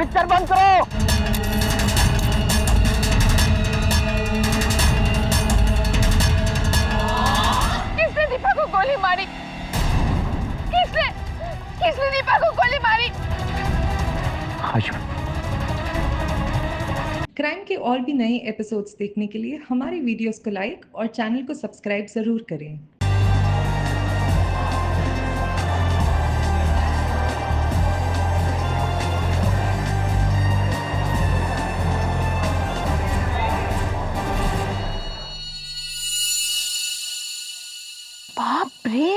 Picture बंद करो। किसने दीपा को गोली मारी? किसने किसने दीपा को गोली मारी? क्राइम के और भी नए एपिसोड्स देखने के लिए हमारे वीडियोस को लाइक और चैनल को सब्सक्राइब जरूर करें। बाप रे,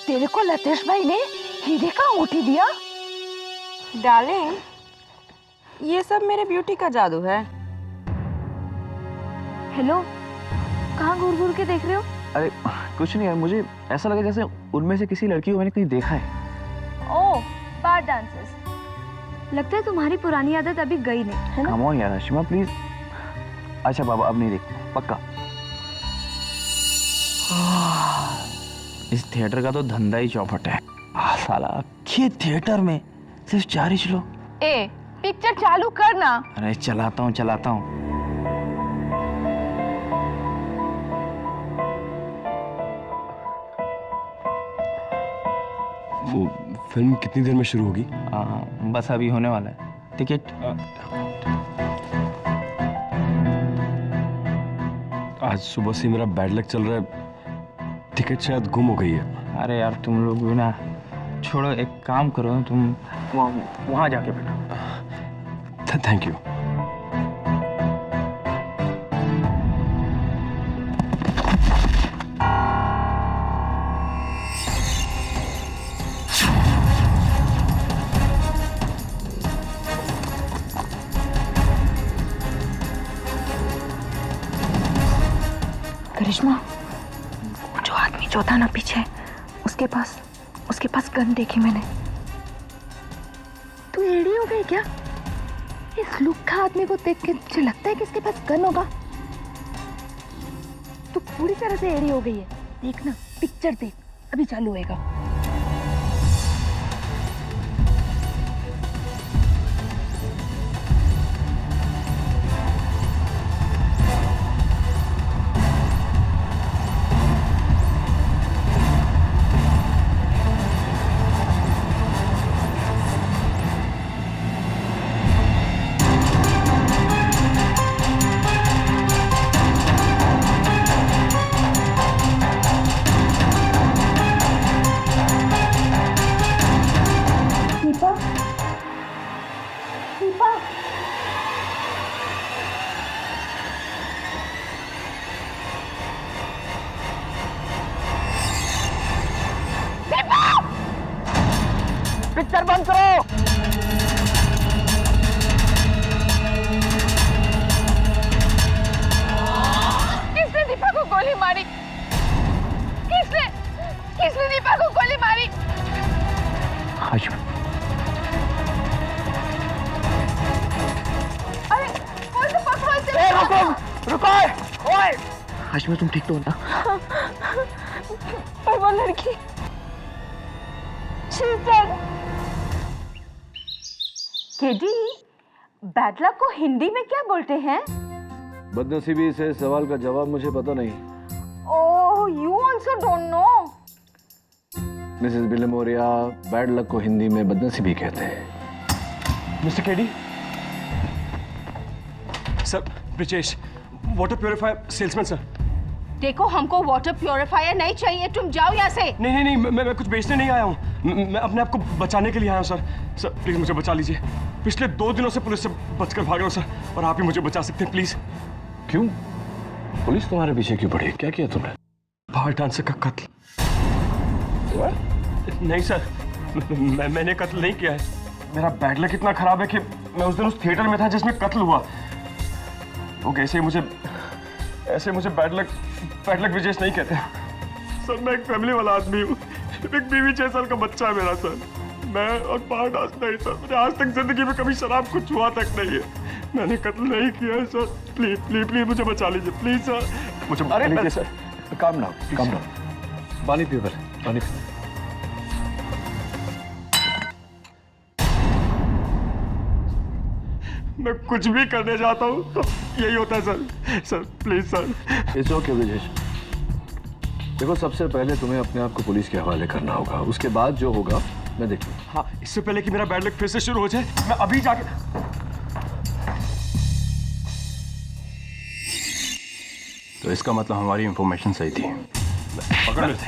तेरे को लतेश भाई ने हीरे का अंगूठी दिया? डार्लिंग, ये सब मेरे ब्यूटी का जादू है। हेलो, कहाँ घूर घूर के देख रहे हो? अरे कुछ नहीं यार, मुझे ऐसा लगा जैसे उनमें से किसी लड़की को मैंने कहीं देखा है। ओह, बार डांसर्स। लगता है तुम्हारी पुरानी आदत अभी गई नहीं, है ना? कम ऑन यार आशिमा प्लीज। अच्छा बाबा, अब नहीं देख पक्का। इस थिएटर का तो धंधा ही चौपट है। साला ये थिएटर में सिर्फ 4 ही लोग। ए, पिक्चर चालू करना। अरे चलाता हूँ। वो फिल्म कितनी देर में शुरू होगी? बस अभी होने वाला है। टिकट? आज सुबह से मेरा बैड लक चल रहा है, टिकट शायद गुम हो गई है। अरे यार तुम लोग भी ना, छोड़ो, एक काम करो, तुम वहाँ जाके बैठो। Thank you. करिश्मा, जो आदमी जो था ना पीछे, उसके पास गन देखी मैंने। तू एड़ी हो गई क्या? इस लुक्खा आदमी को देख के मुझे लगता है कि इसके पास गन होगा। तू पूरी तरह से एड़ी हो गई है। देख ना, पिक्चर देख, अभी चालू होएगा। पिक्चर बंद करो। किसने दीपा को गोली मारी? किसने दीपा को गोली मारी? अरे कौन सा पकड़ो? रुको। ओए हाशिमा, तुम ठीक तो हो ना? पर वो लड़की केडी, बैड लक को हिंदी में क्या बोलते हैं? बदनसीबी से सवाल का जवाब मुझे पता नहीं। Oh, you also don't know? Mrs Bilimoria, bad luck को हिंदी में बदनसीबी कहते हैं। Mister KD, sir, Brijesh, water purifier salesman sir. देखो, हमको वाटर प्योरीफायर नहीं चाहिए, तुम जाओ यहाँ से। नहीं, मैं कुछ बेचने नहीं आया हूँ, मैं अपने आप को बचाने के लिए आया हूँ सर। सर प्लीज मुझे बचा लीजिए, पिछले 2 दिनों से पुलिस से बचकर भाग रहा हूँ सर, और आप ही मुझे बचा सकते हैं प्लीज। क्यों? पुलिस तुम्हारे पीछे क्यों पड़ी? क्या किया तुमने? बाहर डांसर का कत्ल। नहीं सर, मैंने कत्ल नहीं किया है। मेरा बैड लक इतना खराब है कि मैं उस दिन उस थिएटर में था जिसमें कत्ल हुआ। लोग ऐसे मुझे बैड लक विजेश नहीं कहते सर। मैं एक फैमिली वाला आदमी हूँ, एक बीवी 6 साल का बच्चा है मेरा सर। मैं और बाहर डांस नहीं सर, मैंने आज तक जिंदगी में कभी शराब को छुआ तक नहीं है। मैंने कत्ल नहीं किया है सर, प्लीज प्लीज प्लीज मुझे बचा लीजिए प्लीज सर, मुझे बचा लीजिए सर। काम डाउन, पानी पियो पहले, पानी पियो। मैं कुछ भी करने जाता हूँ तो यही होता है sir. Sir please sir. It's okay Brijesh, देखो सबसे पहले तुम्हें अपने आप को पुलिस के हवाले करना होगा, उसके बाद जो होगा मैं देख लूंगा। हाँ, इससे पहले कि मेरा बैड लक फिर से शुरू हो जाए, मैं अभी जाके। तो इसका मतलब हमारी इंफॉर्मेशन सही थी। पकड़ लेते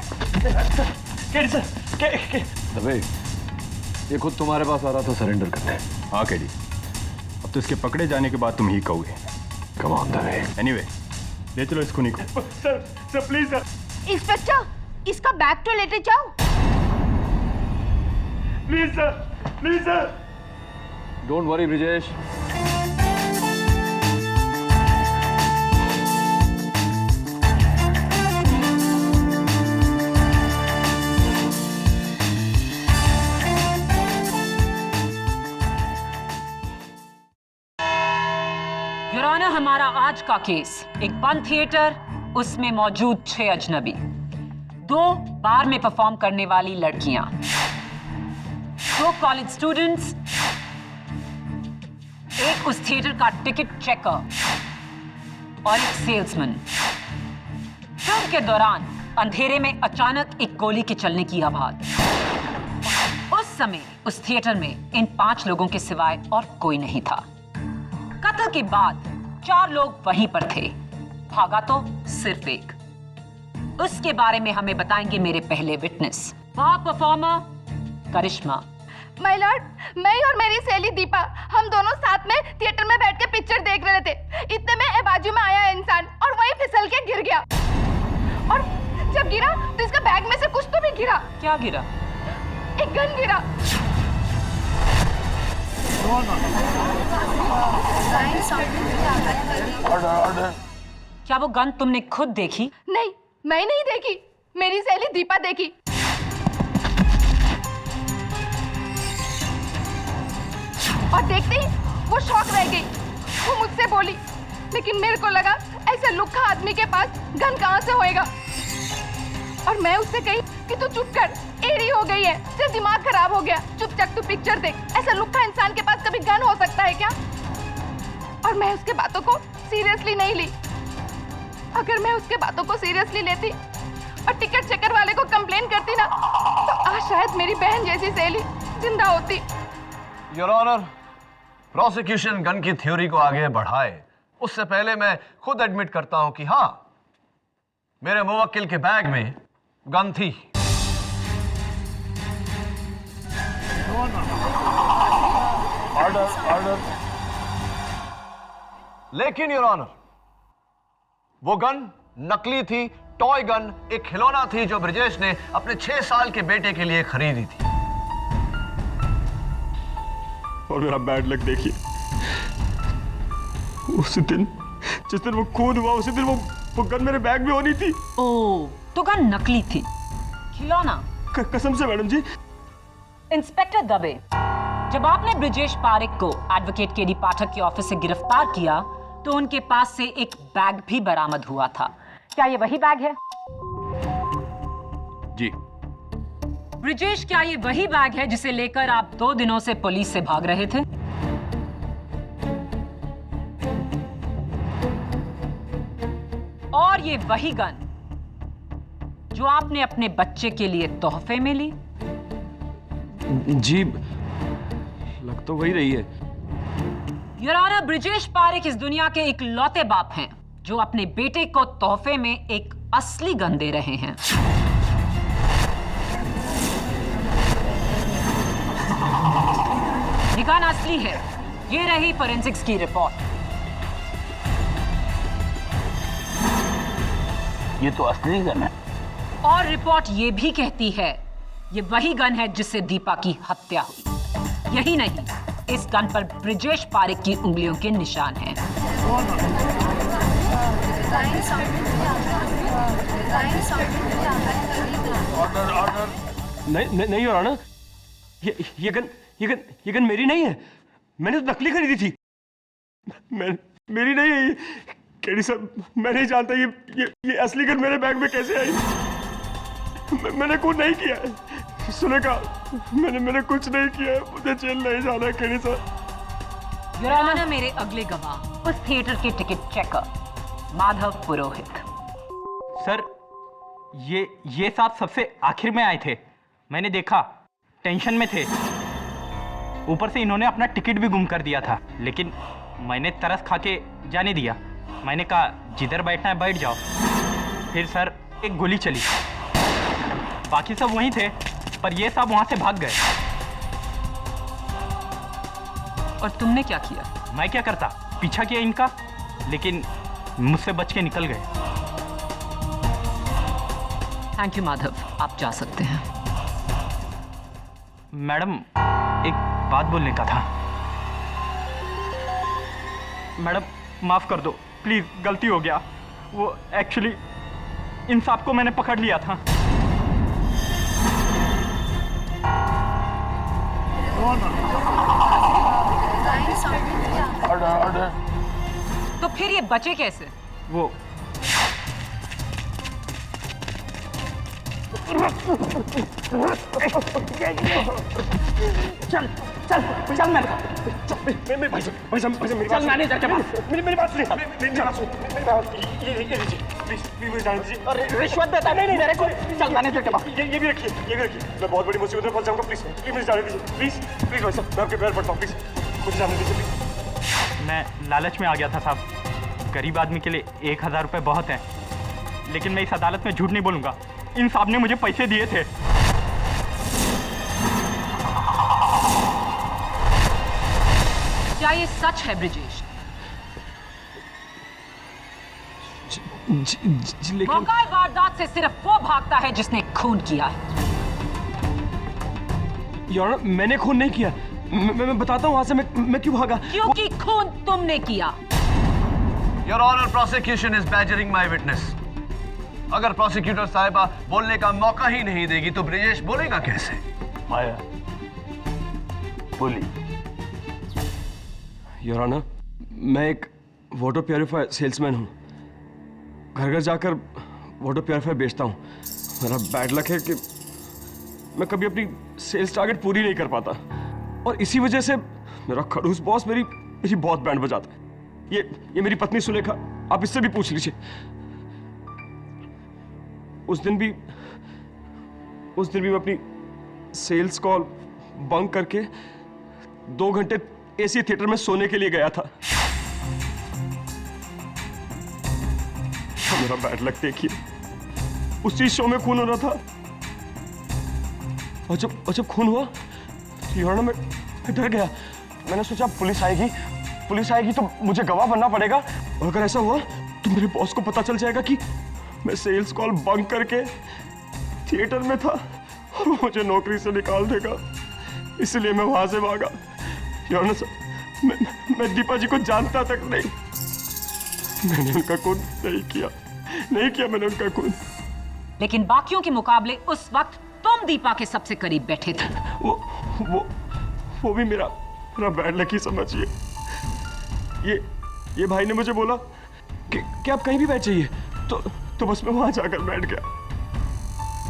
सर। अबे ये खुद तुम्हारे पास आ रहा था सरेंडर करने। हाँ केडी, अब तो इसके पकड़े जाने के बाद तुम ही कहोगे। Come on the way. Anyway, ले चलो इस खूनी को। Sir please sir. इंस्पेक्टर, इसका बैग तो लेते जाओ। Please sir, please sir. Don't worry Brijesh, your honour, हमारा आज का केस एक बंद थिएटर, उसमें मौजूद 6 अजनबी, 2 बार में परफॉर्म करने वाली लड़कियां, 2 कॉलेज स्टूडेंट्स, एक उस थिएटर का टिकट चेकर और एक सेल्समैन। फिल्म के दौरान अंधेरे में अचानक एक गोली के चलने की आवाज। उस समय उस थिएटर में इन 5 लोगों के सिवाय और कोई नहीं था। कत्ल के बाद 4 लोग वहीं पर थे, भागा तो सिर्फ एक। उसके बारे में हमें बताएंगे मेरे पहले witness, bar performer Karishma. My lord, मैं और मेरी सहेली दीपा, हम दोनों साथ में थिएटर में बैठ के पिक्चर देख रहे थे। इतने में बाजू में आया इंसान और वही फिसल के गिर गया। और जब गिरा तो इसका बैग में से कुछ तो भी गिरा। क्या गिरा? एक गन गिरा। क्या वो गन तुमने खुद देखी? नहीं, मैं नहीं देखी, मेरी सहेली दीपा देखी। और देखते ही वो शॉक रह गई। वो मुझसे बोली, लेकिन मेरे को लगा ऐसे लुक्खा आदमी के पास गन कहां से होएगा। और मैं उससे कही कि तू चुप कर, एड़ी हो गई है, तेरा दिमाग खराब हो गया, चुपचाप तू पिक्चर देख। ऐसा लुक्खा इंसान के पास कभी गन हो सकता है क्या? और मैं उसके बातों को सीरियसली नहीं ली। अगर मैं उसके बातों को सीरियसली लेती और टिकट चेकर वाले को कंप्लेन करती ना, तो आज शायद मेरी बहन जैसी सहेली जिंदा होती। योर ऑनर, प्रोसिक्यूशन गन की थ्योरी को आगे बढ़ाए उससे पहले मैं खुद एडमिट करता हूं कि हाँ, मेरे मुवक्किल के बैग में गन थी। ऑर्डर। लेकिन योर ऑनर, वो गन नकली थी, टॉय गन, एक खिलौना थी जो ब्रिजेश ने अपने 6 साल के बेटे के लिए खरीदी थी। और मेरा बैड लक देखिए, उस दिन जिस दिन वो खून हुआ, उसी दिन वो गन मेरे बैग में होनी थी। ओह, तो गन नकली थी, खिलौना। कसम से मैडम जी। इंस्पेक्टर दबे, जब आपने ब्रिजेश पारेख को एडवोकेट केडी पाठक के ऑफिस से गिरफ्तार किया तो उनके पास से एक बैग भी बरामद हुआ था। क्या ये वही बैग है? जी। ब्रिजेश, क्या ये वही बैग है जिसे लेकर आप 2 दिनों से पुलिस से भाग रहे थे? और ये वही गन जो आपने अपने बच्चे के लिए तोहफे में ली? जी, लग तो वही रही है। योर ऑनर, ब्रिजेश पारेख इस दुनिया के इकलौते बाप हैं जो अपने बेटे को तोहफे में एक असली गन दे रहे हैं। ये गन असली है। ये रही फोरेंसिक्स की रिपोर्ट। ये तो असली गन है। और रिपोर्ट ये भी कहती है ये वही गन है जिससे दीपा की हत्या हुई। यही नहीं, इस गन पर ब्रिजेश पारेख की उंगलियों के निशान हैं। ऑर्डर। नहीं हो रहा ना, ये गन मेरी नहीं है। मैंने तो नकली खरीदी थी। मेरी नहीं है ये। केडी साहब, मैं नहीं जानता ये असली गन मेरे बैग में कैसे आई। मैंने कुछ नहीं किया है। सुनेगा, मैंने कुछ नहीं किया है। मुझे जेल नहीं जाना है केडी साहब। योर ऑनर, मेरे अगले गवाह उस थिएटर के टिकट चेकर माधव पुरोहित। सर, ये साहब सबसे आखिर में आए थे। मैंने देखा, टेंशन में थे। ऊपर से इन्होंने अपना टिकट भी गुम कर दिया था, लेकिन मैंने तरस खा के जाने दिया। मैंने कहा जिधर बैठना है बैठ जाओ। फिर सर एक गोली चली, बाकी सब वहीं थे, पर ये सब वहां से भाग गए। और तुमने क्या किया? मैं क्या करता, पीछा किया इनका, लेकिन मुझसे बच के निकल गए। थैंक यू माधव, आप जा सकते हैं। मैडम, एक बात बोलने का था। मैडम माफ कर दो प्लीज, गलती हो गया। वो एक्चुअली इन सब को मैंने पकड़ लिया था। तो फिर ये बचे कैसे? वो चल चल चल मेरे भाई साहब मेरी चल मैनेजर के पास। मेरी बात सुनिए, मेरी बात सुनिए, ये लीजिए प्लीज मुझे जाने दीजिए। अरे रिश्वत देता नहीं मेरे को। चल मैनेजर के पास। ये भी रखिए, मैं बहुत बड़ी मुसीबत में फंस जाऊंगा। प्लीज मुझे जाने दीजिए, प्लीज भाई साहब, मैं आपके पैर पड़ता हूँ, प्लीज मुझे जाने दीजिए प्लीज। मैं लालच में आ गया था साहब। गरीब आदमी के लिए 1000 रुपये बहुत है, लेकिन मैं इस अदालत में झूठ नहीं बोलूंगा। इन साहब ने मुझे पैसे दिए थे। क्या ये सच है ब्रिजेश? लेकिन मौका वारदात से सिर्फ वो भागता है जिसने खून किया है। यार मैंने खून नहीं किया। मैं बताता हूँ वहां से मैं क्यों भागा। क्योंकि खून तुमने किया। Your honour, prosecution is badgering my witness. अगर प्रोसिक्यूटर साहिबा बोलने का मौका ही नहीं देगी तो ब्रिजेश बोलेगा कैसे? माया बोली। योर ऑनर, मैं एक वाटर प्योरीफायर सेल्समैन हूँ। घर घर जाकर वाटर प्योरीफायर बेचता हूँ। मेरा बैड लक है कि मैं कभी अपनी सेल्स टारगेट पूरी नहीं कर पाता, और इसी वजह से मेरा खड़ूस बॉस मेरी बहुत बैंड बजाता है। ये मेरी पत्नी सुलेखा, आप इससे भी पूछ लीजिए। उस दिन भी मैं अपनी सेल्स कॉल बंक करके 2 घंटे एसी थिएटर में सोने के लिए गया था। मेरा बैड लक देखिए, उसी शो में खून हो रहा था। और जब खून हुआ तो मैं डर गया। मैंने सोचा पुलिस आएगी तो मुझे गवाह बनना पड़ेगा, और अगर ऐसा हुआ तो मेरे बॉस को पता चल जाएगा कि मैं सेल्स कॉल बंक करके थिएटर में था और वो मुझे नौकरी से निकाल देगा। इसलिए मैं वहां से भागा। मैं दीपा जी को जानता तक नहीं। मैंने उनका खून नहीं किया मैंने उनका खून। लेकिन बाकियों के मुकाबले उस वक्त तुम दीपा के सबसे करीब बैठे थे। वो भी मेरा बैड लक ही समझिए। ये भाई ने मुझे बोला कि आप कहीं भी बैठ जाइए, तो बस मैं वहां जाकर बैठ गया।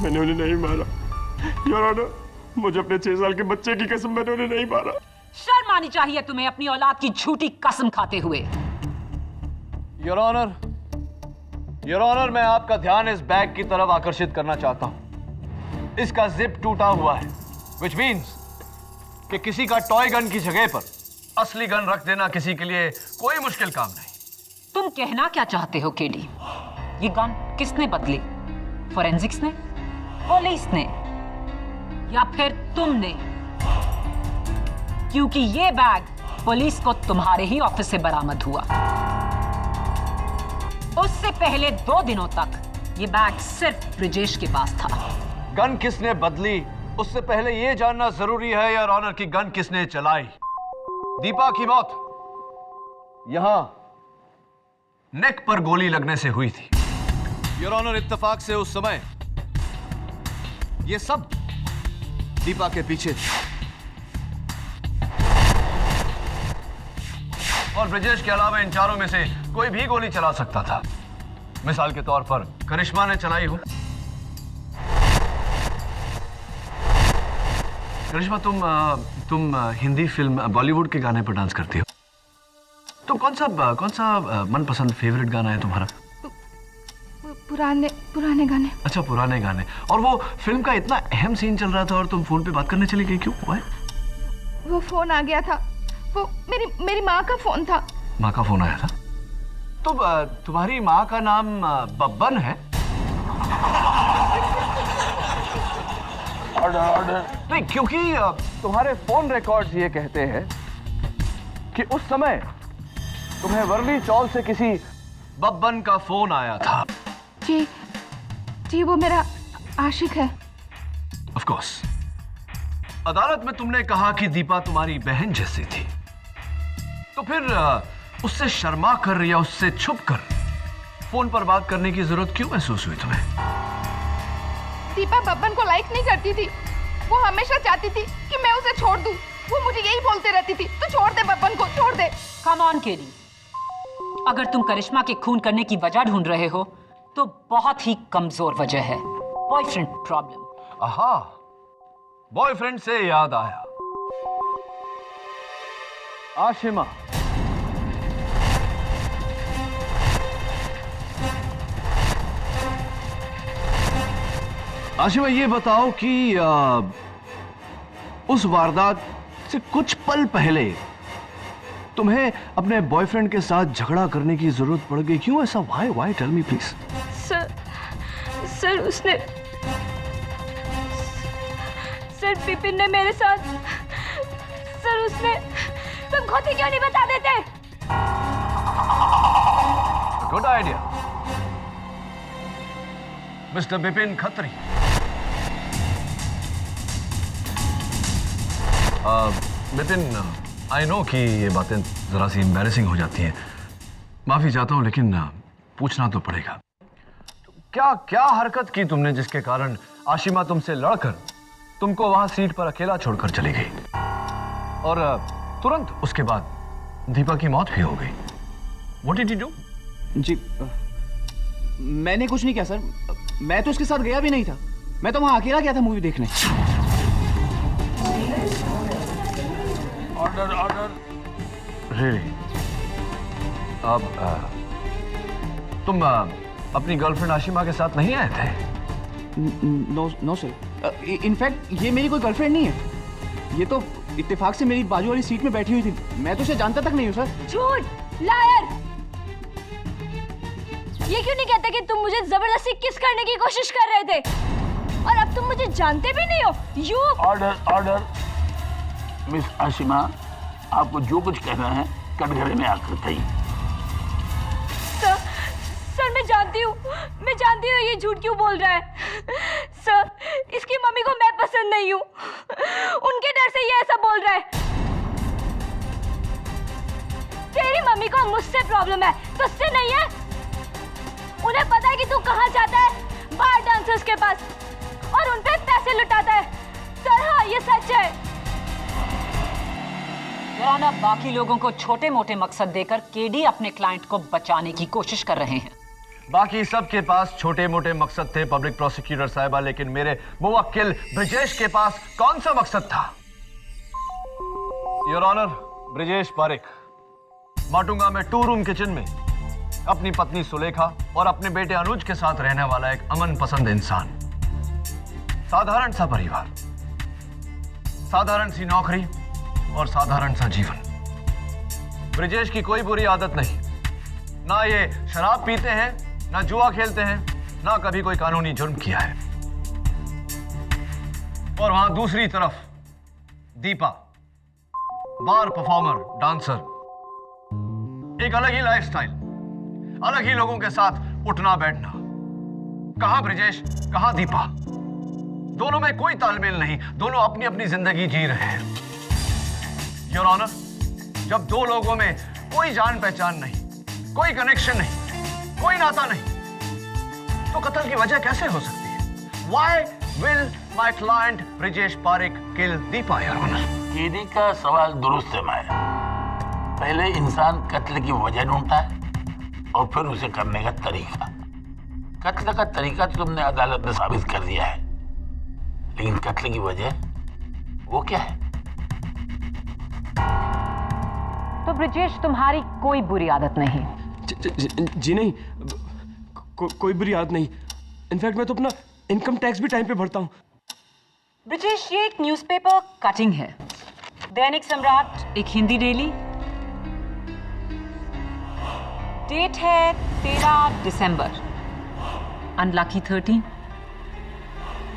मैंने उन्हें नहीं मारा। योर ऑनर, मुझे अपने 6 साल के बच्चे की कसम, मैंने उन्हें नहीं मारा। शर्म आनी चाहिए तुम्हें अपनी औलाद की झूठी कसम खाते हुए। योर ऑनर, मैं आपका ध्यान इस बैग की तरफ आकर्षित करना चाहता हूं। इसका जिप टूटा हुआ है, विच मीन्स कि किसी का टॉय गन की जगह पर असली गन रख देना किसी के लिए कोई मुश्किल काम नहीं। तुम कहना क्या चाहते हो केडी? ये गन किसने बदली? फोरेंसिक्स ने, पुलिस ने, या फिर तुमने? क्योंकि ये बैग पुलिस को तुम्हारे ही ऑफिस से बरामद हुआ। उससे पहले 2 दिनों तक ये बैग सिर्फ ब्रिजेश के पास था। गन किसने बदली उससे पहले यह जानना जरूरी है योर ऑनर कि गन किसने चलाई। दीपा की मौत यहां नेक पर गोली लगने से हुई थी। योर ऑनर, इत्तेफाक से उस समय ये सब दीपा के पीछे थे और ब्रिजेश के अलावा इन चारों में से कोई भी गोली चला सकता था। मिसाल के तौर पर करिश्मा ने चलाई हो। करिश्मा, तुम हिंदी फिल्म बॉलीवुड के गाने पर डांस करती हो। तो कौन सा मनपसंद फेवरेट गाना है तुम्हारा? पुराने गाने। अच्छा, पुराने गाने। और वो फिल्म का इतना अहम सीन चल रहा था और तुम फोन पे बात करने चली गई, क्यों? Why? वो फोन आ गया था, वो मेरी माँ का फोन था। माँ का फोन आया था? तो तुम्हारी माँ का नाम बब्बन है? ऑर्डर। नहीं, क्योंकि तुम्हारे फोन रिकॉर्ड्स ये कहते हैं कि उस समय तुम्हें वर्ली चौल से किसी बब्बन का फोन आया था। जी वो मेरा आशिक है। Of course. अदालत में तुमने कहा कि दीपा तुम्हारी बहन जैसी थी, तो फिर उससे शर्मा कर या उससे छुप कर फोन पर बात करने की जरूरत क्यों महसूस हुई तुम्हें? दीपा बब्बन को लाइक नहीं करती थी। वो हमेशा चाहती थी कि मैं उसे छोड़ दूं। वो मुझे यही बोलते रहती थी, तू छोड़ दे बब्बन को, छोड़ दे। कम ऑन केली, अगर तुम करिश्मा के खून करने की वजह ढूंढ रहे हो तो बहुत ही कमजोर वजह है, बॉयफ्रेंड प्रॉब्लम। आहा, बॉयफ्रेंड से याद आया, आशिमा, आशिमा ये बताओ कि उस वारदात से कुछ पल पहले तुम्हें अपने बॉयफ्रेंड के साथ झगड़ा करने की जरूरत पड़ गई, क्यों ऐसा? Why tell me please. Sir Vipin ने मेरे साथ, सर उसने, तुम खुद ही क्यों नहीं बता देते? Good idea mister Vipin Khatri. Vipin, I know कि ये बातें जरा सी एम्बैरेसिंग हो जाती हैं, माफी चाहता हूं, लेकिन पूछना तो पड़ेगा। क्या हरकत की तुमने जिसके कारण आशिमा तुमसे लड़कर तुमको वहां सीट पर अकेला छोड़कर चली गई और तुरंत उसके बाद दीपा की मौत भी हो गई? What did you do? जी मैंने कुछ नहीं किया सर, मैं तो उसके साथ गया भी नहीं था, मैं तो वहां अकेला गया था मूवी देखने। ऑर्डर। Really? अब तुम अपनी गर्लफ्रेंड आशिमा के साथ नहीं आए थे? नो सर, इनफैक्ट ये मेरी कोई गर्लफ्रेंड नहीं है, ये तो इत्तेफाक से मेरी बाजू वाली सीट में बैठी हुई थी, मैं तो उसे जानता तक नहीं हूँ सर। झूठ, लायर। ये क्यों नहीं कहते कि तुम मुझे जबरदस्ती किस करने की कोशिश कर रहे थे और अब तुम मुझे जानते भी नहीं हो? You order. मिस आशिमा, आपको जो कुछ कहना है कटघरे में आकर कहिए। सर मैं जानती हूँ ये झूठ क्यों बोल रहा है। सर, इसकी मम्मी को मैं पसंद नहीं हूँ, उनके डर से ये ऐसा बोल रहा है। तेरी मम्मी को मुझसे प्रॉब्लम है, तुझसे नहीं है। उन्हें पता है कि तू कहाँ जाता है, बार डांसर्स के पास, और उन पे पैसे लुटाता है। सर हाँ, ये सच है। याना बाकी लोगों को छोटे मोटे मकसद देकर केडी अपने क्लाइंट को बचाने की कोशिश कर रहे हैं। बाकी सबके पास छोटे मोटे मकसद थे पब्लिक प्रोसिक्यूटर साहिबा, लेकिन मेरे मुवक्किल ब्रिजेश के पास कौन सा मकसद था? योर ऑनर, ब्रिजेश पारेख माटुंगा में 2 रूम किचन में अपनी पत्नी सुलेखा और अपने बेटे अनुज के साथ रहने वाला एक अमन पसंद इंसान, साधारण सा परिवार, साधारण सी नौकरी और साधारण सा जीवन। ब्रिजेश की कोई बुरी आदत नहीं, ना ये शराब पीते हैं, ना जुआ खेलते हैं, ना कभी कोई कानूनी जुर्म किया है। और वहां दूसरी तरफ दीपा, बार परफॉर्मर, डांसर, एक अलग ही लाइफस्टाइल, अलग ही लोगों के साथ उठना बैठना। कहां ब्रिजेश, कहां दीपा? दोनों में कोई तालमेल नहीं, दोनों अपनी अपनी जिंदगी जी रहे हैं। योर ऑनर, जब 2 लोगों में कोई जान पहचान नहीं, कोई कनेक्शन नहीं, कोई नाता नहीं, तो कत्ल की वजह कैसे हो सकती है? Why will my client Brijesh Parekh kill Deepa, your honour? KD का सवाल दुरुस्त है माया। पहले इंसान कत्ल की वजह ढूंढता है और फिर उसे करने का तरीका। कत्ल का तरीका तो तुमने अदालत में साबित कर दिया है, लेकिन कत्ल की वजह वो क्या है? तो ब्रिजेश तुम्हारी कोई बुरी आदत नहीं। जी नहीं, कोई बुरी आदत नहीं। इनफैक्ट मैं तो अपना इनकम टैक्स भी टाइम पे भरता हूँ। ब्रिजेश, ये एक न्यूज़पेपर कटिंग है, दैनिक सम्राट, एक हिंदी डेली। डेट है 13 दिसंबर, अनलकी 13,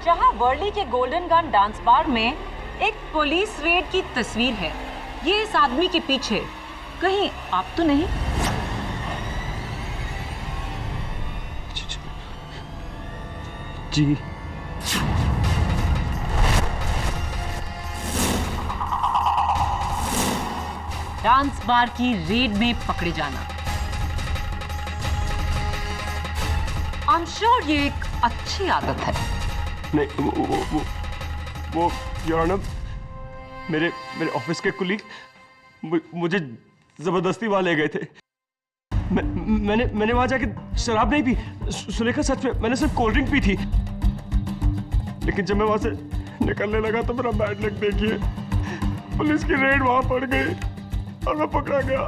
जहां वर्ली के गोल्डन गन डांस बार में एक पुलिस रेड की तस्वीर है। ये इस आदमी के पीछे, कहीं आप तो नहीं? जी। डांस बार की रेड में पकड़े जाना, आई एम श्योर ये एक अच्छी आदत है। नहीं, वो योर ऑनर, मेरे ऑफिस के कुलीग मुझे जबरदस्ती वहां ले गए थे। मैंने वहां जाके शराब नहीं पी, सुलेखा सच में मैंने सिर्फ कोल्ड ड्रिंक पी थी। लेकिन जब मैं वहां से निकलने लगा तो मेरा बैड लक देखिए, पुलिस की रेड वहां पड़ गई और मैं पकड़ा गया।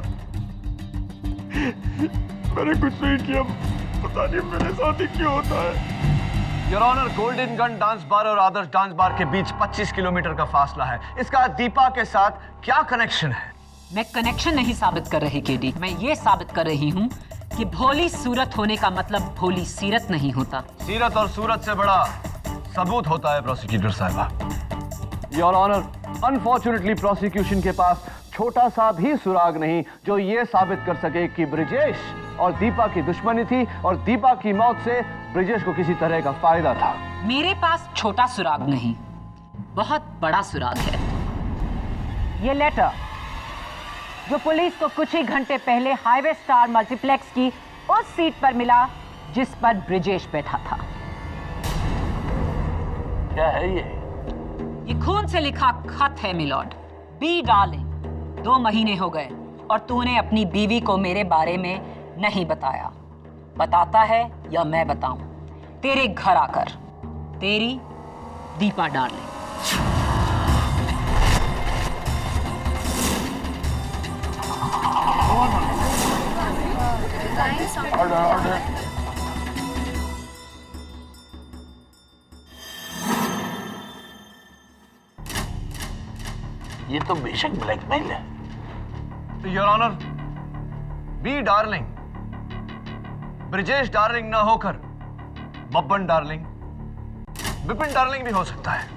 मैंने कुछ नहीं किया, पता नहीं मेरे साथ ही क्यों होता है। Your honour, golden gun dance bar और आदर्श डांस बार के बीच 25 किलोमीटर का फासला है। इसका दीपा के साथ क्या कनेक्शन है? मैं कनेक्शन नहीं साबित कर रही केडी, मैं ये साबित कर रही हूँ कि भोली सूरत होने का मतलब भोली सीरत नहीं होता। सीरत और सूरत से बड़ा सबूत होता है प्रोसिक्यूटर साहिबा। योर ऑनर, अनफॉर्चुनेटली प्रोसिक्यूशन के पास छोटा सा भी सुराग नहीं जो ये साबित कर सके कि ब्रिजेश और दीपा की दुश्मनी थी और दीपा की मौत से ब्रिजेश को किसी तरह का फायदा था। मेरे पास छोटा सुराग नहीं, बहुत बड़ा सुराग है। ये लेटर जो पुलिस को कुछ ही घंटे पहले हाईवे स्टार मल्टीप्लेक्स की उस सीट पर मिला जिस पर ब्रिजेश बैठा था। क्या है ये खून से लिखा खत है मिलॉर्ड। बी डार्लिंग, 2 महीने हो गए और तूने अपनी बीवी को मेरे बारे में नहीं बताया। बताता है या मैं बताऊं? तेरे घर आकर। तेरी दीपा डार्लिंग। ये तो बेशक ब्लैकमेल है। Your honour, be darling Brijesh darling ना होकर बब्बन डार्लिंग, बिपिन डार्लिंग भी हो सकता है।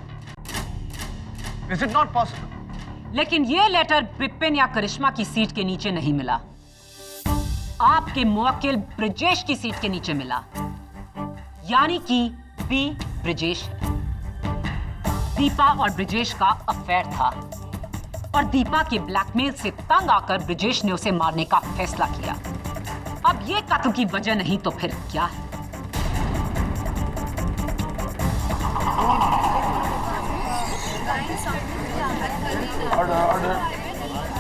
Is it not possible? लेकिन ये लेटर बिपिन या करिश्मा की सीट के नीचे नहीं मिला, आपके मुवक्किल ब्रिजेश की सीट के नीचे मिला। यानी कि बी ब्रिजेश, दीपा और ब्रिजेश का अफेयर था और दीपा के ब्लैकमेल से तंग आकर ब्रिजेश ने उसे मारने का फैसला किया। अब ये कत्ल की वजह नहीं तो फिर क्या है?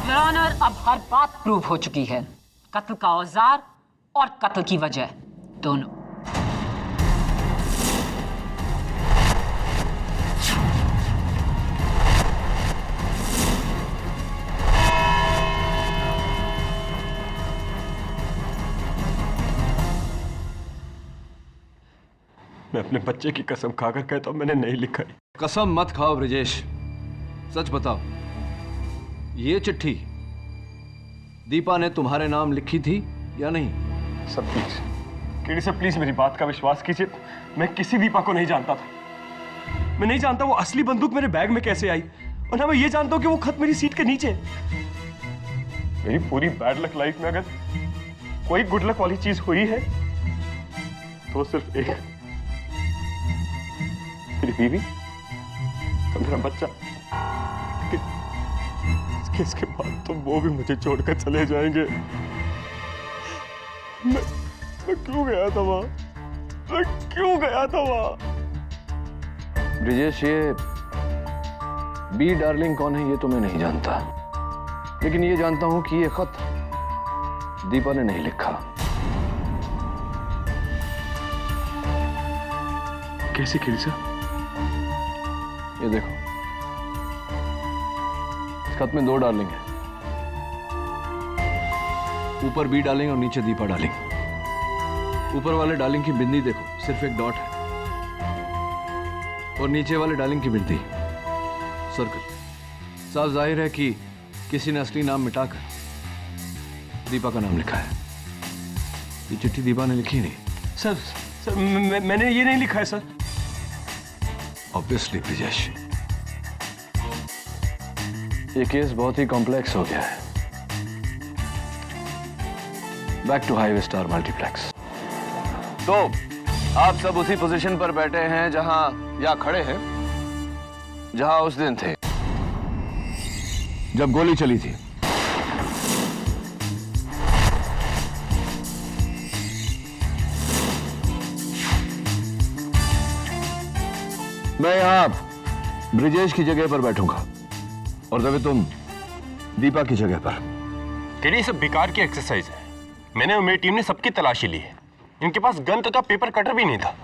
योर ऑनर, अब हर बात प्रूव हो चुकी है, कत्ल का औजार और कत्ल की वजह दोनों। मैं अपने बच्चे की कसम खाकर कहता हूं मैंने नहीं लिखा। कसम मत खाओ ब्रिजेश, सच बताओ, ये चिट्ठी दीपा ने तुम्हारे नाम लिखी थी या नहीं? Sir please, KD sir please मेरी बात का विश्वास कीजिए। मैं किसी दीपा को नहीं जानता था। मैं नहीं जानता वो असली बंदूक मेरे बैग में कैसे आई, और ना मैं ये जानता हूं कि वो खत मेरी सीट के नीचे। मेरी पूरी बैड लक लाइफ में अगर कोई गुड लक वाली चीज हुई है तो सिर्फ एक, मेरी बीवी और मेरा बच्चा। इसके बाद तो वो भी मुझे छोड़कर चले जाएंगे। मैं क्यों गया था वहां? मैं क्यों गया था वहां? ब्रिजेश, ये बी डार्लिंग कौन है ये तो मैं नहीं जानता, लेकिन ये जानता हूं कि ये खत दीपा ने नहीं लिखा। कैसे केडी सर? ये देखो, इस खत में 2 डार्लिंग है, ऊपर बी डार्लिंग और नीचे दीपा डार्लिंग। ऊपर वाले डार्लिंग की बिंदी देखो, सिर्फ एक डॉट है, और नीचे वाले डार्लिंग की बिंदी सर्कल। साफ जाहिर है कि किसी ने असली नाम मिटाकर दीपा का नाम लिखा है। ये चिट्ठी दीपा ने लिखी नहीं। सर मैंने ये नहीं लिखा है सर। ऑब्वियसली ब्रिजेश, ये केस बहुत ही कॉम्प्लेक्स हो गया है। Back to highway star multiplex. तो आप सब उसी पोजीशन पर बैठे हैं जहां, या खड़े हैं जहां उस दिन थे जब गोली चली थी। मैं यहां ब्रिजेश की जगह पर बैठूंगा और तभी तुम दीपा की जगह पर। केडी, सब बेकार की एक्सरसाइज है। मैंने और मेरी टीम ने सबकी तलाशी ली है। इनके पास गन तथा पेपर कटर भी नहीं था।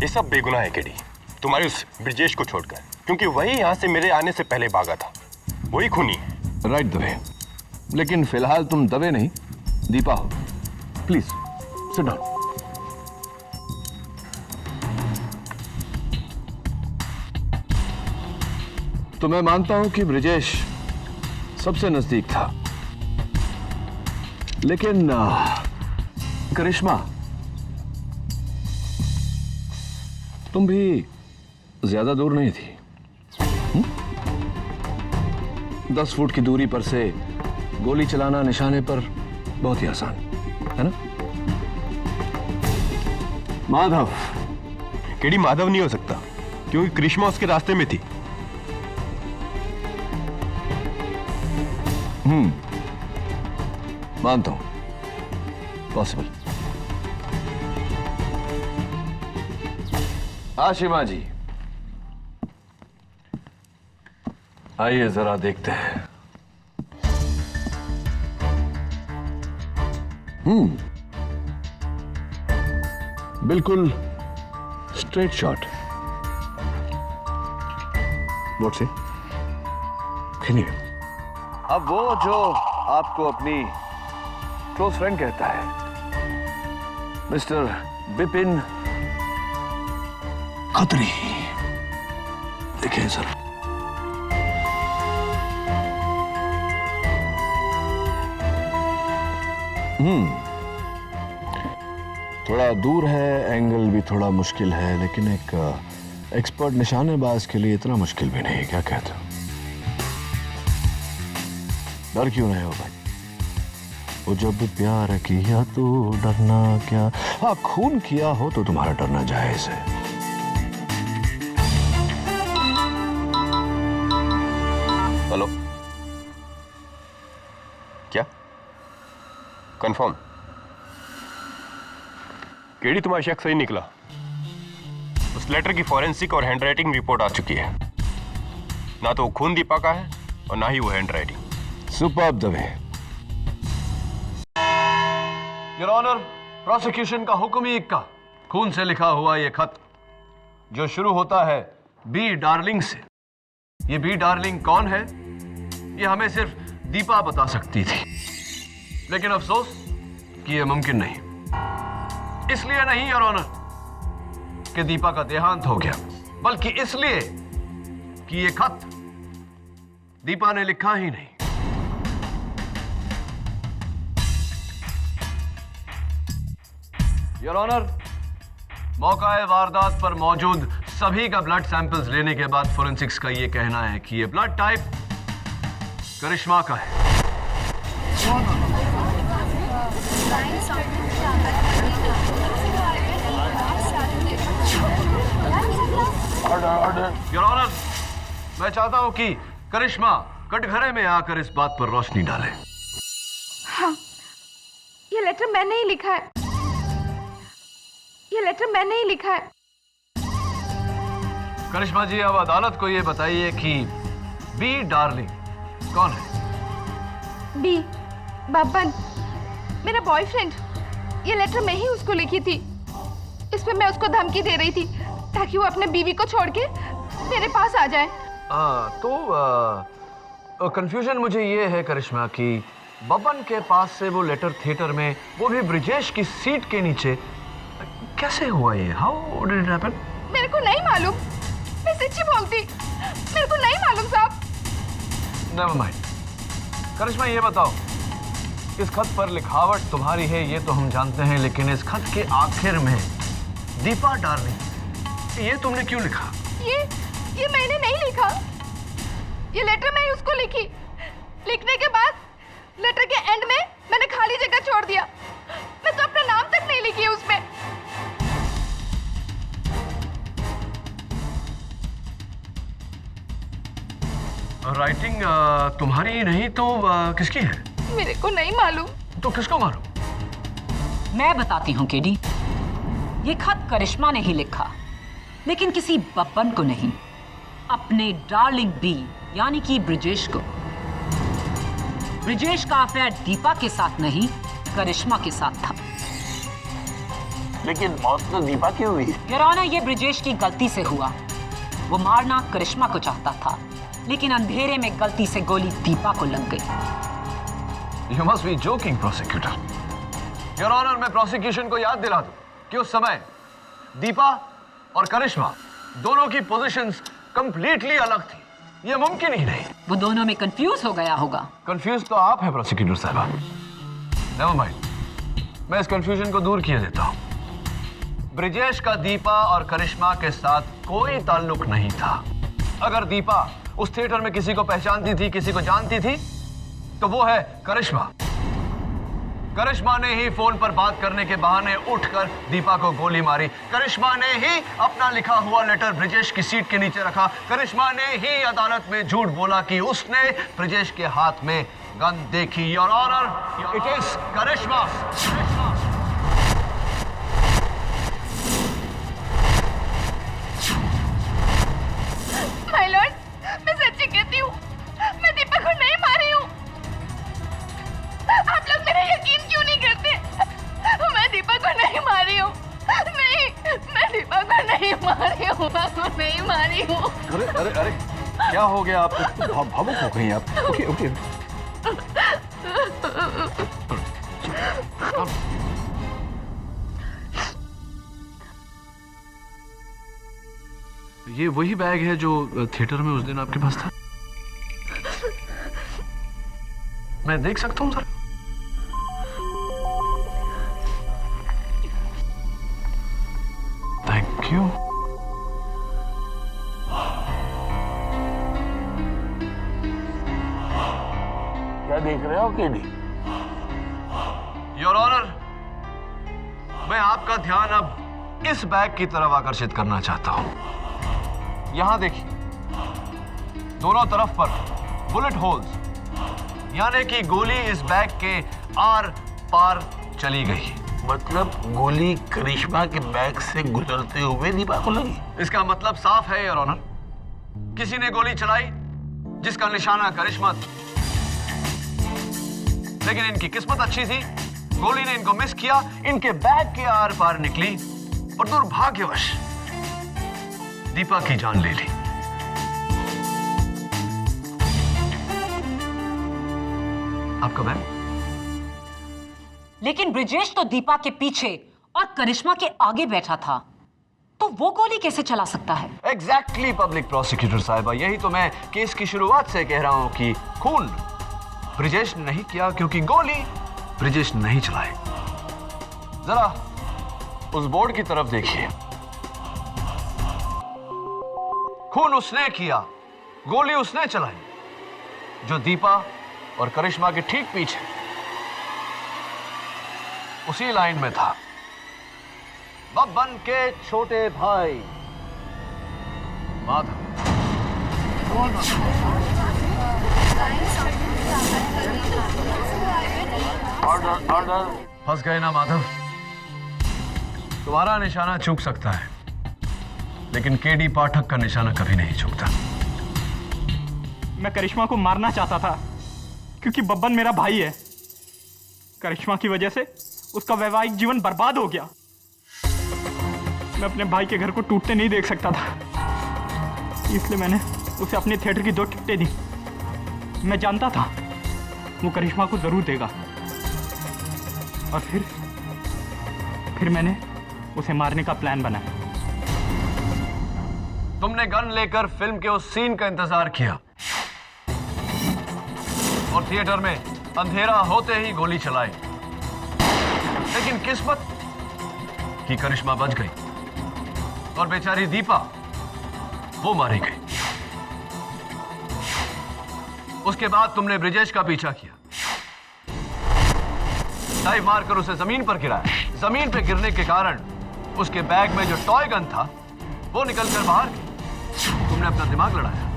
ये सब बेगुनाह है केडी, तुम्हारे उस ब्रिजेश को छोड़कर, क्योंकि वही यहां से मेरे आने से पहले भागा था। वही खूनी है। राइट दवे, लेकिन फिलहाल तुम दवे नहीं दीपा हो। Please sit down. तो मैं मानता हूं कि ब्रिजेश सबसे नजदीक था, लेकिन करिश्मा, तुम भी ज्यादा दूर नहीं थी। 10 फुट की दूरी पर से गोली चलाना निशाने पर बहुत ही आसान है ना? माधव। केडी, माधव नहीं हो सकता, क्योंकि करिश्मा उसके रास्ते में थी। मानता हूं, पॉसिबल। आशिमा जी, आइए जरा देखते हैं। बिल्कुल स्ट्रेट शॉट। व्हाट से? अब वो जो आपको अपनी क्लोज फ्रेंड कहता है, मिस्टर बिपिन खत्री, देखिए सर। थोड़ा दूर है, एंगल भी थोड़ा मुश्किल है, लेकिन एक एक्सपर्ट निशानेबाज के लिए इतना मुश्किल भी नहीं। क्या कहते हो? डर क्यों रहे हो भाई? वो जब प्यार किया तो डरना क्या। हाँ, खून किया हो तो तुम्हारा डरना जायज है। हेलो, क्या कंफर्म? केडी, तुम्हारा शक सही निकला। उस लेटर की फॉरेंसिक और हैंडराइटिंग रिपोर्ट आ चुकी है। ना तो वो खून दीपा का है और ना ही वो handwriting. Superb Dave. Your honour, prosecution का हुक्म ही इक्का। खून से लिखा हुआ यह खत जो शुरू होता है बी डार्लिंग से। ये बी डार्लिंग कौन है, ये हमें सिर्फ दीपा बता सकती थी, लेकिन अफसोस कि यह मुमकिन नहीं। इसलिए नहीं योर ऑनर कि दीपा का देहांत हो गया, बल्कि इसलिए कि यह खत दीपा ने लिखा ही नहीं। योर ऑनर, मौका वारदात पर मौजूद सभी का ब्लड सैंपल्स लेने के बाद फोरेंसिक्स का यह कहना है कि यह ब्लड टाइप करिश्मा का है। योर ऑनर, मैं चाहता हूं कि करिश्मा कटघरे में आकर इस बात पर रोशनी डाले। हाँ, ये लेटर मैंने ही लिखा है। ये लेटर मैंने ही लिखा है। करिश्मा जी, अब अदालत को यह बताइए कि बी डार्लिंग कौन है? बी बब्बन, मेरा बॉयफ्रेंड। ये लेटर मैं ही उसको लिखी थी। इसमें मैं उसको धमकी दे रही थी ताकि वो अपने बीवी को छोड़ के मेरे पास आ जाए। तो कंफ्यूजन मुझे ये है करिश्मा कि बबन के पास से वो लेटर थिएटर में, वो भी ब्रिजेश की सीट के नीचे, कैसे हुआ ये? How did it happen? मेरे को नहीं मालूम, मैं सच्ची बोलती, मेरे को नहीं मालूम साहब। Never mind. करिश्मा ये बताओ, इस खत पर लिखावट तुम्हारी है ये तो हम जानते हैं, लेकिन इस खत के आखिर में दीपा डार्लिंग, ये तुमने क्यों लिखा? ये मैंने नहीं लिखा, ये लेटर मैंने उसको लिखी। लिखने के बाद लेटर के एंड में मैंने खाली जगह छोड़ दिया। मैं तो अपना नाम तक नहीं लिखी उसमें। राइटिंग तुम्हारी नहीं तो किसकी है? मेरे को नहीं मालूम। तो किसको मालूम? मैं बताती हूँ केडी। ये खत करिश्मा ने ही लिखा, लेकिन किसी बब्बन को नहीं, अपने डार्लिंग बी यानी कि ब्रिजेश को। ब्रिजेश का अफेयर दीपा के साथ नहीं, करिश्मा के साथ था। लेकिन मौत तो दीपा की हुई है। योर ऑनर, ये ब्रिजेश की गलती से हुआ। वो मारना करिश्मा को चाहता था, लेकिन अंधेरे में गलती से गोली दीपा को लग गई। You must be joking, prosecutor. Your Honor, मैं प्रोसिक्यूशन को याद दिला दूं कि उस समय दीपा और करिश्मा दोनों की पोजीशंस कंप्लीटली अलग थी। ये मुमकिन ही नहीं। वो दोनों में कंफ्यूज हो गया होगा। कंफ्यूज तो आप हैं प्रोसिक्यूटर साहबा। नेवर माइंड, मैं इस कंफ्यूजन को दूर किए देता हूं। ब्रिजेश का दीपा और करिश्मा के साथ कोई ताल्लुक नहीं था। अगर दीपा उस थिएटर में किसी को पहचानती थी, किसी को जानती थी, तो वो है करिश्मा। करिश्मा ने ही फोन पर बात करने के बहाने उठकर दीपा को गोली मारी। करिश्मा ने ही अपना लिखा हुआ लेटर ब्रिजेश की सीट के नीचे रखा। करिश्मा ने ही अदालत में झूठ बोला कि उसने ब्रिजेश के हाथ में गन देखी। Your honour, it is Karishma. My lord, मैं सच्ची कहती हूँ, मैं दीपा को नहीं मारी हूँ। आप लोग मेरा यकीन क्यों नहीं करते? मैं दीपा को नहीं मारी हूँ। नहीं, मैं दीपा को नहीं मारी हूँ। नहीं मारी हूँ। अरे अरे अरे, क्या हो गया आपको? भावुक हो गई आप। Okay okay. ये वही बैग है जो थिएटर में उस दिन आपके पास था? मैं देख सकता हूँ सर? Thank you. क्या देख रहे हो केडी? योर ऑनर, मैं आपका ध्यान अब इस बैग की तरफ आकर्षित करना चाहता हूं। यहां देखिए, दोनों तरफ पर बुलेट होल्स, यानी कि गोली इस बैग के आर पार चली गई। मतलब गोली करिश्मा के बैग से गुजरते हुए दीपा को लगी। इसका मतलब साफ है योर ऑनर, किसी ने गोली चलाई जिसका निशाना करिश्मा था। लेकिन इनकी किस्मत अच्छी थी, गोली ने इनको मिस किया, इनके बैग के आर पार निकली और दुर्भाग्यवश दीपा की जान ले ली। आपका बैग? लेकिन ब्रिजेश तो दीपा के पीछे और करिश्मा के आगे बैठा था, तो वो गोली कैसे चला सकता है? एग्जैक्टली पब्लिक प्रोसिक्यूटर साहिबा, यही तो मैं केस की शुरुआत से कह रहा हूं कि खून ब्रिजेश ने नहीं किया क्योंकि गोली ब्रिजेश नहीं चलाई। जरा उस बोर्ड की तरफ देखिए, खून उसने किया, गोली उसने चलाई जो दीपा और करिश्मा के ठीक पीछे उसी लाइन में था। बब्बन के छोटे भाई माधव। Order order. फंस गए ना माधव? तुम्हारा निशाना चूक सकता है, लेकिन केडी पाठक का निशाना कभी नहीं चूकता। मैं करिश्मा को मारना चाहता था क्योंकि बब्बन मेरा भाई है। करिश्मा की वजह से उसका वैवाहिक जीवन बर्बाद हो गया। मैं अपने भाई के घर को टूटते नहीं देख सकता था, इसलिए मैंने उसे अपने थिएटर की 2 टिकटें दी। मैं जानता था वो करिश्मा को जरूर देगा। और फिर मैंने उसे मारने का प्लान बनाया। तुमने गन लेकर फिल्म के उस सीन का इंतजार किया और थिएटर में अंधेरा होते ही गोली चलाई, लेकिन किस्मत की करिश्मा बच गई और बेचारी दीपा वो मारी गई। उसके बाद तुमने ब्रिजेश का पीछा किया, डाइव मारकर उसे जमीन पर गिराया। जमीन पर गिरने के कारण उसके बैग में जो टॉय गन था वो निकलकर बाहर गई। तुमने अपना दिमाग लड़ाया।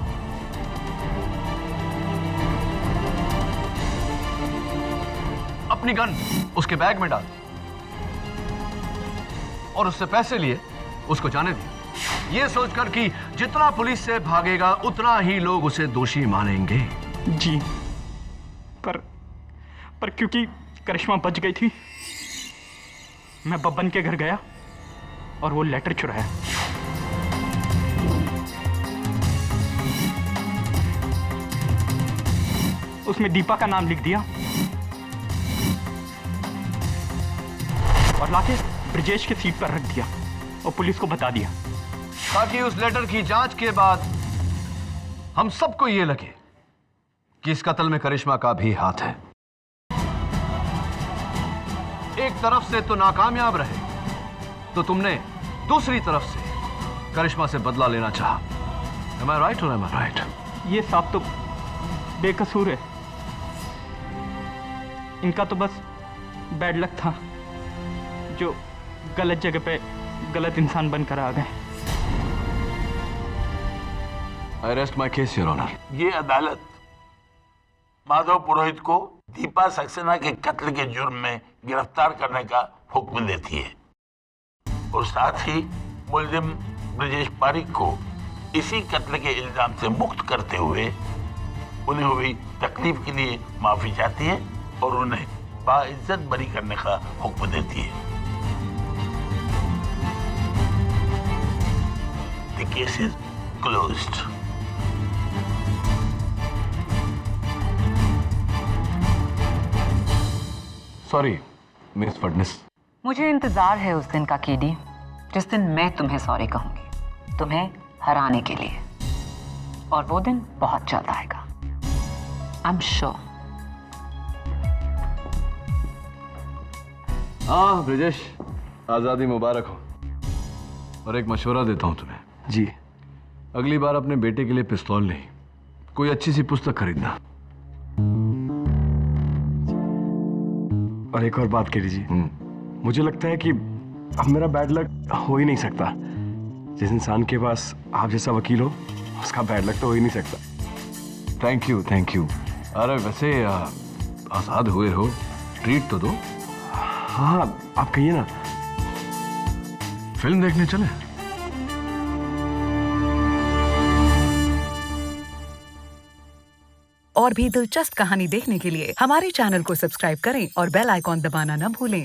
अपनी गन उसके बैग में डाल दी और उससे पैसे लिए उसको जाने दिया, ये सोचकर कि जितना पुलिस से भागेगा उतना ही लोग उसे दोषी मानेंगे। जी, पर क्योंकि करिश्मा बच गई थी, मैं बब्बन के घर गया और वो लेटर चुराया। उसमें दीपा का नाम लिख दिया और लाके ब्रिजेश के सीट पर रख दिया और पुलिस को बता दिया, ताकि उस लेटर की जांच के बाद हम सबको ये लगे कि इस कत्ल में करिश्मा का भी हाथ है। एक तरफ से तो नाकामयाब रहे तो तुमने दूसरी तरफ से करिश्मा से बदला लेना चाहा। Am I right or am I right? ये साहब तो बेकसूर है, इनका तो बस बैड लक था जो गलत जगह पे गलत इंसान बनकर आ गए। I rest my case, Your Honor. ये अदालत माधव पुरोहित को दीपा सक्सेना के कत्ल के जुर्म में गिरफ्तार करने का हुक्म देती है और साथ ही मुलजिम ब्रिजेश पारिक को इसी कत्ल के इल्जाम से मुक्त करते हुए उन्हें हुई तकलीफ के लिए माफी चाहती है और उन्हें बाइज्जत बरी करने का हुक्म देती है। The case is closed. Sorry miss Phadnis. मुझे इंतजार है उस दिन का कीडी, जिस दिन मैं तुम्हें सॉरी कहूंगी, तुम्हें हराने के लिए। और वो दिन बहुत जल्द आएगा। I am sure. हाँ ब्रिजेश, आजादी मुबारक हो। और एक मशवरा देता हूं तुम्हें। जी। अगली बार अपने बेटे के लिए पिस्तौल नहीं, कोई अच्छी सी पुस्तक खरीदना। और एक और बात कह लीजिए, मुझे लगता है कि अब मेरा बैड लक हो ही नहीं सकता। जिस इंसान के पास आप जैसा वकील हो, उसका बैड लक तो हो ही नहीं सकता। Thank you, thank you. अरे वैसे आजाद हुए हो, ट्रीट तो दो। हाँ, आप कहिए ना। फिल्म देखने चले? और भी दिलचस्प कहानी देखने के लिए हमारे चैनल को सब्सक्राइब करें और बेल आइकॉन दबाना न भूलें।